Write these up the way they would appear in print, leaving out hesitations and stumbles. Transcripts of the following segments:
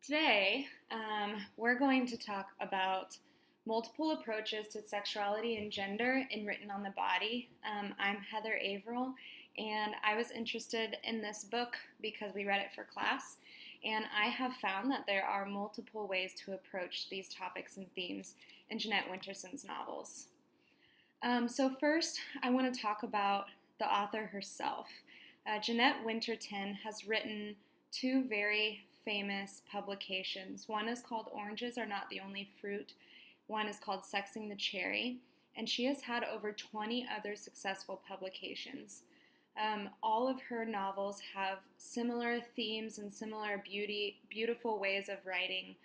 Today, we're going to talk about multiple approaches to sexuality and gender in Written on the Body. I'm Heather Averill, and I was interested in this book because we read it for class, and I have found that there are multiple ways to approach these topics and themes in Jeanette Winterson's novels. So first, I want to talk about the author herself. Jeanette Winterson has written two very famous publications. One is called Oranges Are Not the Only Fruit. One is called Sexing the Cherry. And she has had over 20 other successful publications. All of her novels have similar themes and similar beautiful ways of writing.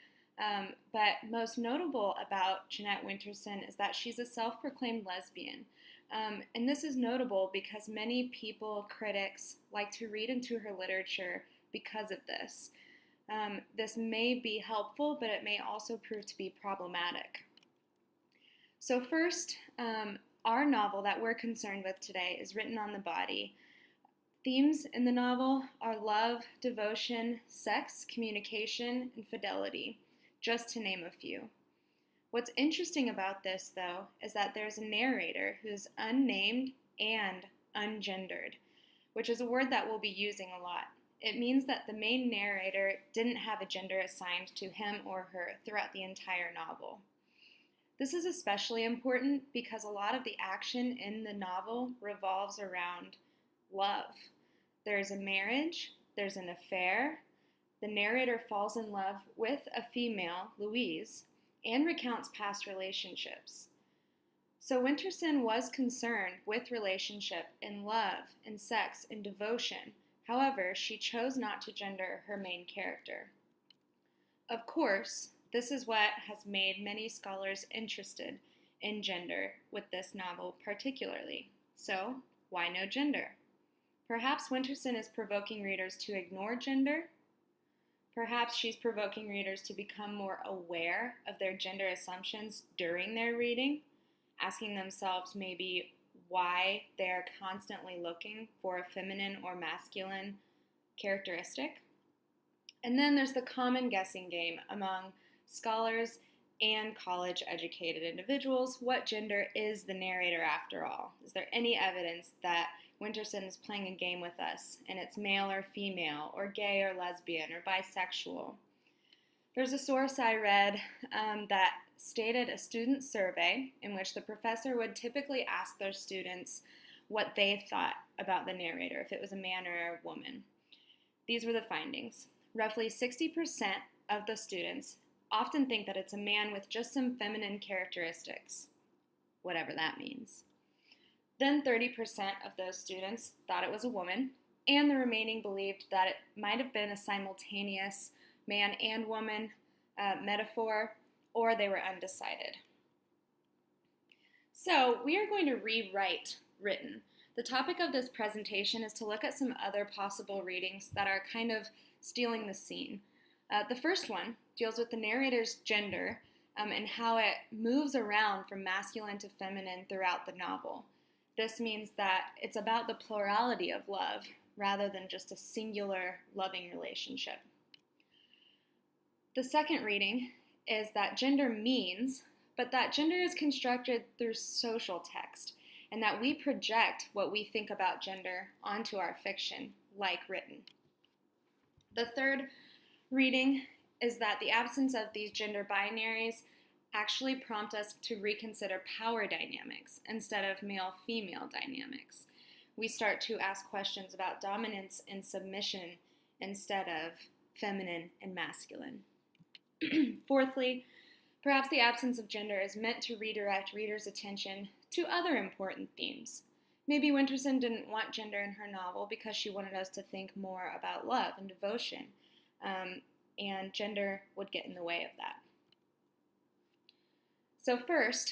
But most notable about Jeanette Winterson is that she's a self-proclaimed lesbian. And this is notable because many people, critics, like to read into her literature because of this. This may be helpful, but it may also prove to be problematic. So first, our novel that we're concerned with today is Written on the Body. Themes in the novel are love, devotion, sex, communication, and fidelity, just to name a few. What's interesting about this, though, is that there's a narrator who's unnamed and ungendered, which is a word that we'll be using a lot. It means that the main narrator didn't have a gender assigned to him or her throughout the entire novel. This is especially important because a lot of the action in the novel revolves around love. There's a marriage, there's an affair, the narrator falls in love with a female, Louise, and recounts past relationships. So Winterson was concerned with relationship in love, in sex, in devotion. However, she chose not to gender her main character. Of course, this is what has made many scholars interested in gender with this novel particularly. So, why no gender? Perhaps Winterson is provoking readers to ignore gender. Perhaps she's provoking readers to become more aware of their gender assumptions during their reading, asking themselves maybe why they're constantly looking for a feminine or masculine characteristic. And then there's the common guessing game among scholars and college-educated individuals. What gender is the narrator after all? Is there any evidence that Winterson is playing a game with us and it's male or female or gay or lesbian or bisexual? There's a source I read that stated a student survey in which the professor would typically ask their students what they thought about the narrator, if it was a man or a woman. These were the findings. Roughly 60% of the students often think that it's a man with just some feminine characteristics, whatever that means. Then 30% of those students thought it was a woman, and the remaining believed that it might have been a simultaneous man and woman metaphor, or they were undecided. So we are going to rewrite Written. The topic of this presentation is to look at some other possible readings that are kind of stealing the scene. The first one deals with the narrator's gender and how it moves around from masculine to feminine throughout the novel. This means that it's about the plurality of love rather than just a singular loving relationship. The second reading is that gender means, but that gender is constructed through social text, and that we project what we think about gender onto our fiction, like Written. The third reading is that the absence of these gender binaries actually prompt us to reconsider power dynamics instead of male-female dynamics. We start to ask questions about dominance and submission instead of feminine and masculine. Fourthly, perhaps the absence of gender is meant to redirect readers' attention to other important themes. Maybe Winterson didn't want gender in her novel because she wanted us to think more about love and devotion, and gender would get in the way of that. So first,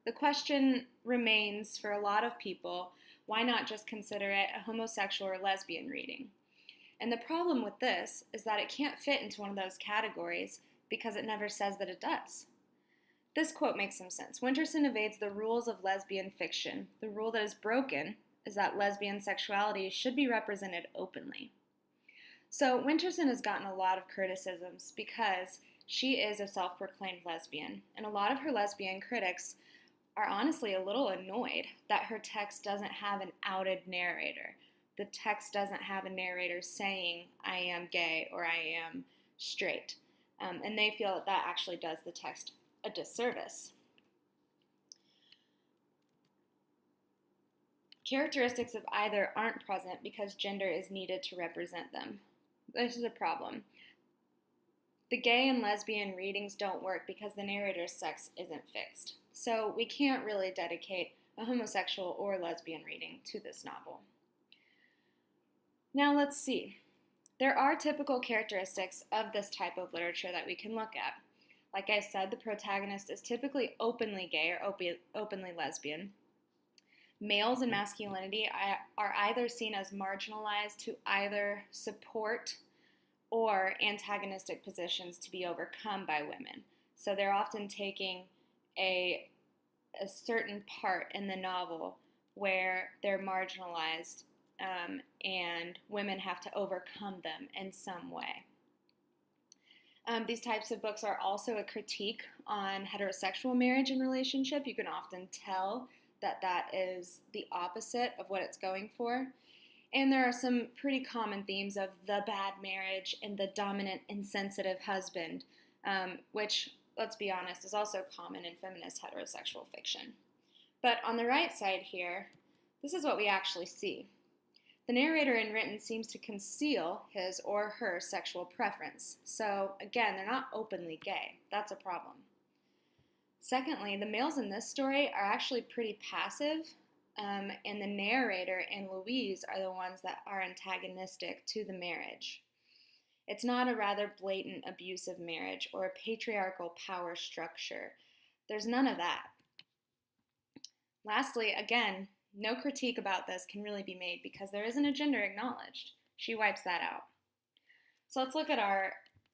the question remains for a lot of people, why not just consider it a homosexual or lesbian reading? And the problem with this is that it can't fit into one of those categories because it never says that it does. This quote makes some sense. Winterson evades the rules of lesbian fiction. The rule that is broken is that lesbian sexuality should be represented openly. So Winterson has gotten a lot of criticisms because she is a self-proclaimed lesbian, and a lot of her lesbian critics are honestly a little annoyed that her text doesn't have an outed narrator. The text doesn't have a narrator saying, I am gay or I am straight. And they feel that that actually does the text a disservice. Characteristics of either aren't present because gender is needed to represent them. This is a problem. The gay and lesbian readings don't work because the narrator's sex isn't fixed. So we can't really dedicate a homosexual or lesbian reading to this novel. Now let's see. There are typical characteristics of this type of literature that we can look at. Like I said, the protagonist is typically openly gay or openly lesbian. Males in masculinity are either seen as marginalized to either support or antagonistic positions to be overcome by women. So they're often taking a certain part in the novel where they're marginalized and women have to overcome them in some way. These types of books are also a critique on heterosexual marriage and relationship. You can often tell that that is the opposite of what it's going for. And there are some pretty common themes of the bad marriage and the dominant, insensitive husband, which, let's be honest, is also common in feminist heterosexual fiction. But on the right side here, this is what we actually see. The narrator in written seems to conceal his or her sexual preference. So again, they're not openly gay. That's a problem. Secondly, the males in this story are actually pretty passive, and the narrator and Louise are the ones that are antagonistic to the marriage. It's not a rather blatant abusive marriage or a patriarchal power structure. There's none of that. Lastly, again, no critique about this can really be made because there isn't a gender acknowledged. She wipes that out. So let's look at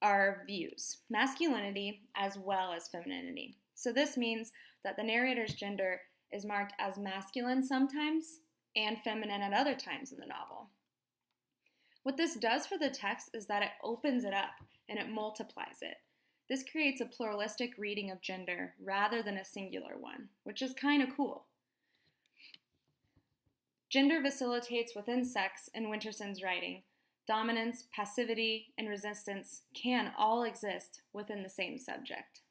our views. Masculinity as well as femininity. So this means that the narrator's gender is marked as masculine sometimes and feminine at other times in the novel. What this does for the text is that it opens it up and it multiplies it. This creates a pluralistic reading of gender rather than a singular one, which is kind of cool. Gender vacillates within sex in Winterson's writing. Dominance, passivity, and resistance can all exist within the same subject.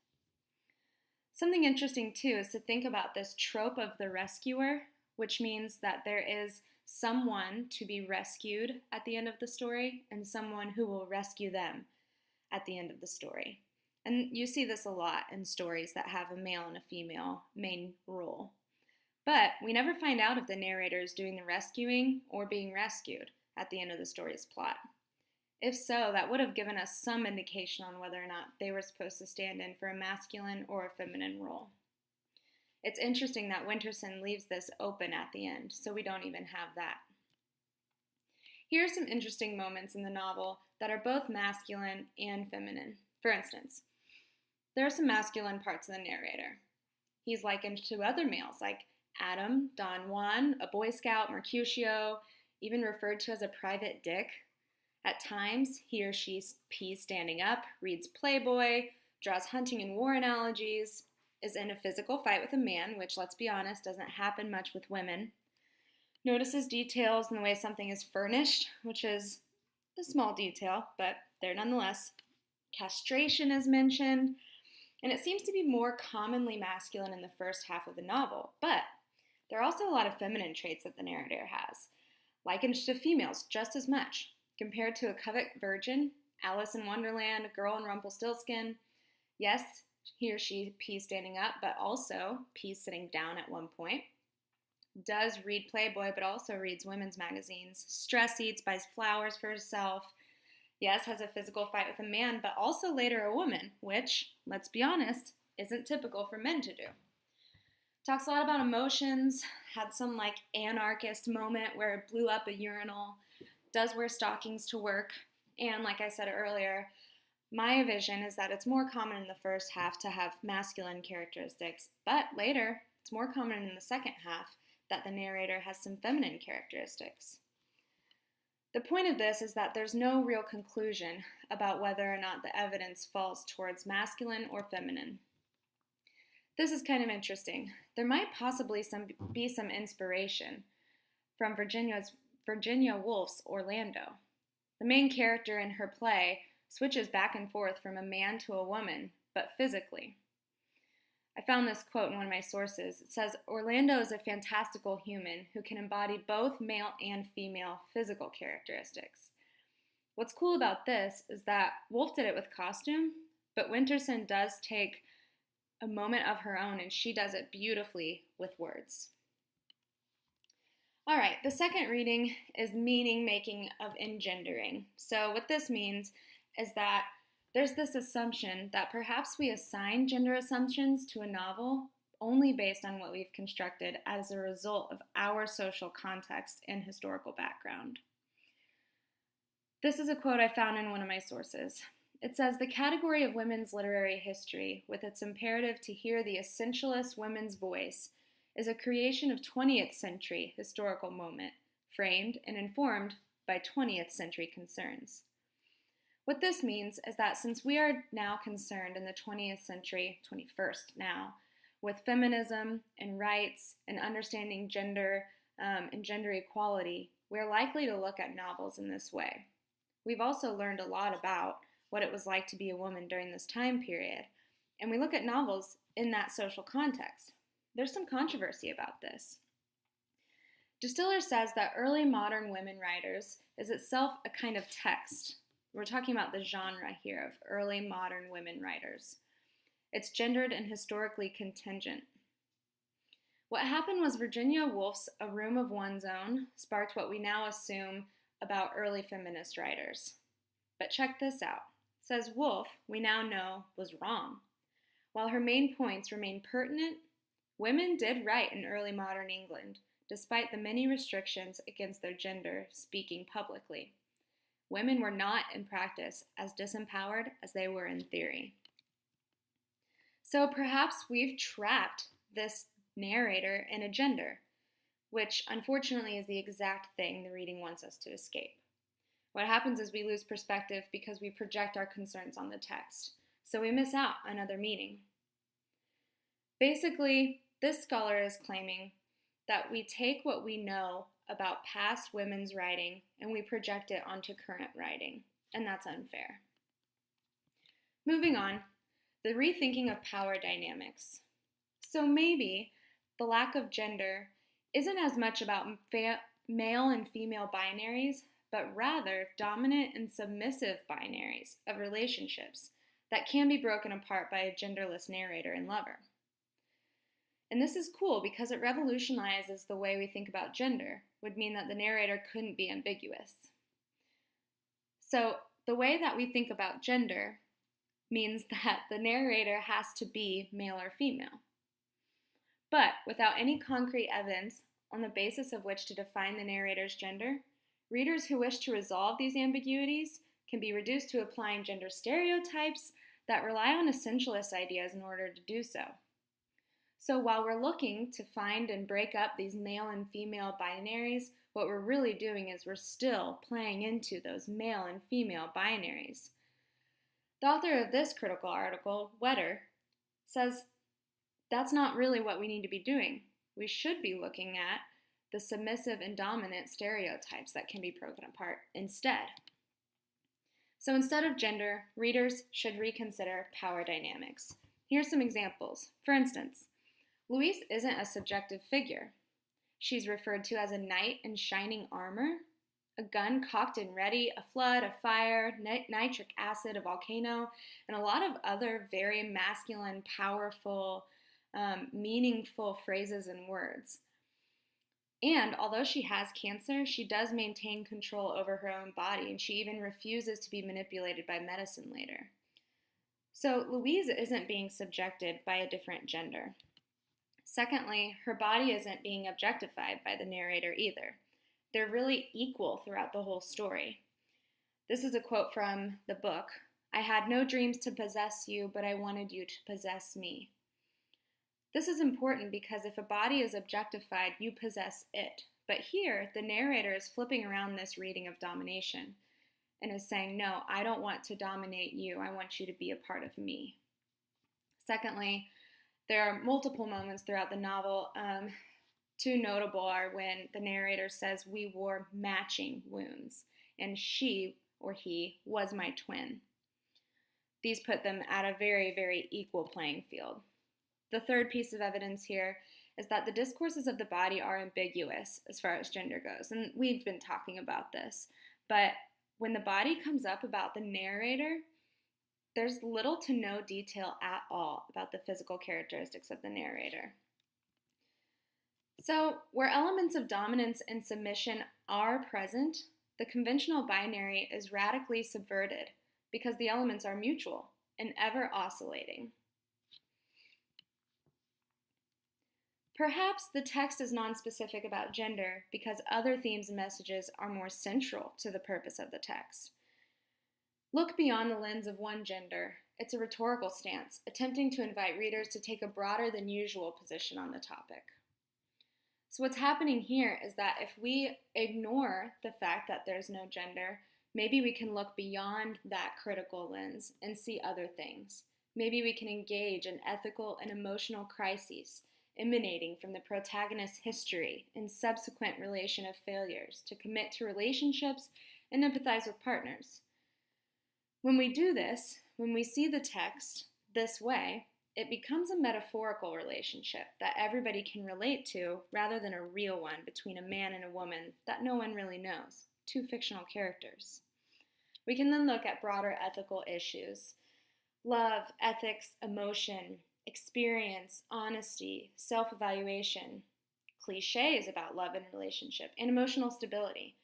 Something interesting too is to think about this trope of the rescuer, which means that there is someone to be rescued at the end of the story and someone who will rescue them at the end of the story. And you see this a lot in stories that have a male and a female main role. But we never find out if the narrator is doing the rescuing or being rescued at the end of the story's plot. If so, that would have given us some indication on whether or not they were supposed to stand in for a masculine or a feminine role. It's interesting that Winterson leaves this open at the end, so we don't even have that. Here are some interesting moments in the novel that are both masculine and feminine. For instance, there are some masculine parts of the narrator. He's likened to other males like Adam, Don Juan, a Boy Scout, Mercutio, even referred to as a private dick. At times, he or she pees standing up, reads Playboy, draws hunting and war analogies, is in a physical fight with a man, which, let's be honest, doesn't happen much with women. Notices details in the way something is furnished, which is a small detail, but there nonetheless. Castration is mentioned, and it seems to be more commonly masculine in the first half of the novel, but there are also a lot of feminine traits that the narrator has, likened to females just as much. Compared to a covet virgin, Alice in Wonderland, a girl in Rumpelstiltskin, yes, he or she pees standing up, but also pees sitting down at one point. Does read Playboy, but also reads women's magazines. Stress eats, buys flowers for herself. Yes, has a physical fight with a man, but also later a woman, which, let's be honest, isn't typical for men to do. Talks a lot about emotions, had some anarchist moment where it blew up a urinal, does wear stockings to work, and like I said earlier, my vision is that it's more common in the first half to have masculine characteristics, but later, it's more common in the second half that the narrator has some feminine characteristics. The point of this is that there's no real conclusion about whether or not the evidence falls towards masculine or feminine. This is kind of interesting. There might possibly be some inspiration from Virginia Woolf's Orlando. The main character in her play switches back and forth from a man to a woman, but physically. I found this quote in one of my sources. It says, Orlando is a fantastical human who can embody both male and female physical characteristics. What's cool about this is that Woolf did it with costume, but Winterson does take a moment of her own, and she does it beautifully with words. All right, the second reading is meaning making of engendering. So what this means is that there's this assumption that perhaps we assign gender assumptions to a novel only based on what we've constructed as a result of our social context and historical background. This is a quote I found in one of my sources. It says, the category of women's literary history, with its imperative to hear the essentialist women's voice, is a creation of 20th century historical moment, framed and informed by 20th century concerns. What this means is that since we are now concerned in the 20th century, 21st now, with feminism and rights and understanding gender and gender equality, we're likely to look at novels in this way. We've also learned a lot about what it was like to be a woman during this time period, and we look at novels in that social context. There's some controversy about this. Distiller says that early modern women writers is itself a kind of text. We're talking about the genre here of early modern women writers. It's gendered and historically contingent. What happened was Virginia Woolf's A Room of One's Own sparked what we now assume about early feminist writers. But check this out. It says Woolf, we now know, was wrong. While her main points remain pertinent, women did write in early modern England, despite the many restrictions against their gender speaking publicly. Women were not, in practice, as disempowered as they were in theory. So perhaps we've trapped this narrator in a gender, which unfortunately is the exact thing the reading wants us to escape. What happens is we lose perspective because we project our concerns on the text, so we miss out on other meaning. Basically, this scholar is claiming that we take what we know about past women's writing and we project it onto current writing, and that's unfair. Moving on, the rethinking of power dynamics. So maybe the lack of gender isn't as much about male and female binaries, but rather dominant and submissive binaries of relationships that can be broken apart by a genderless narrator and lover. And this is cool because it revolutionizes the way we think about gender, would mean that the narrator couldn't be ambiguous. So the way that we think about gender means that the narrator has to be male or female. But without any concrete evidence on the basis of which to define the narrator's gender, readers who wish to resolve these ambiguities can be reduced to applying gender stereotypes that rely on essentialist ideas in order to do so. So while we're looking to find and break up these male and female binaries, what we're really doing is we're still playing into those male and female binaries. The author of this critical article, Wetter, says that's not really what we need to be doing. We should be looking at the submissive and dominant stereotypes that can be broken apart instead. So instead of gender, readers should reconsider power dynamics. Here's some examples. For instance, Louise isn't a subjective figure. She's referred to as a knight in shining armor, a gun cocked and ready, a flood, a fire, nitric acid, a volcano, and a lot of other very masculine, powerful, meaningful phrases and words. And although she has cancer, she does maintain control over her own body, and she even refuses to be manipulated by medicine later. So Louise isn't being subjected by a different gender. Secondly, her body isn't being objectified by the narrator either. They're really equal throughout the whole story. This is a quote from the book. I had no dreams to possess you, but I wanted you to possess me. This is important because if a body is objectified, you possess it, But here, the narrator is flipping around this reading of domination and is saying, no, I don't want to dominate you. I want you to be a part of me. Secondly, there are multiple moments throughout the novel. Two notable are when the narrator says, we wore matching wounds, and she, or he, was my twin. These put them at a very, very equal playing field. The third piece of evidence here is that the discourses of the body are ambiguous as far as gender goes, and we've been talking about this, but when the body comes up about the narrator, there's little to no detail at all about the physical characteristics of the narrator. So, where elements of dominance and submission are present, the conventional binary is radically subverted because the elements are mutual and ever oscillating. Perhaps the text is nonspecific about gender because other themes and messages are more central to the purpose of the text. Look beyond the lens of one gender. It's a rhetorical stance, attempting to invite readers to take a broader than usual position on the topic. So what's happening here is that if we ignore the fact that there's no gender, maybe we can look beyond that critical lens and see other things. Maybe we can engage in ethical and emotional crises emanating from the protagonist's history and subsequent relation of failures to commit to relationships and empathize with partners. When we do this, when we see the text this way, it becomes a metaphorical relationship that everybody can relate to rather than a real one between a man and a woman that no one really knows, two fictional characters. We can then look at broader ethical issues: love, ethics, emotion, experience, honesty, self-evaluation, cliches about love and relationship, and emotional stability.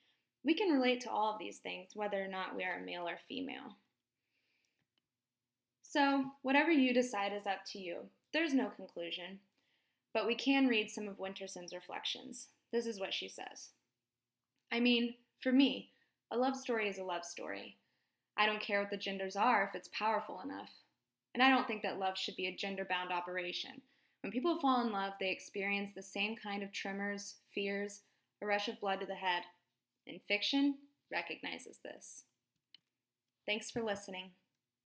We can relate to all of these things whether or not we are male or female. So, whatever you decide is up to you. There's no conclusion, but we can read some of Winterson's reflections. This is what she says. I mean, for me, a love story is a love story. I don't care what the genders are if it's powerful enough. And I don't think that love should be a gender-bound operation. When people fall in love, they experience the same kind of tremors, fears, a rush of blood to the head. And fiction recognizes this. Thanks for listening.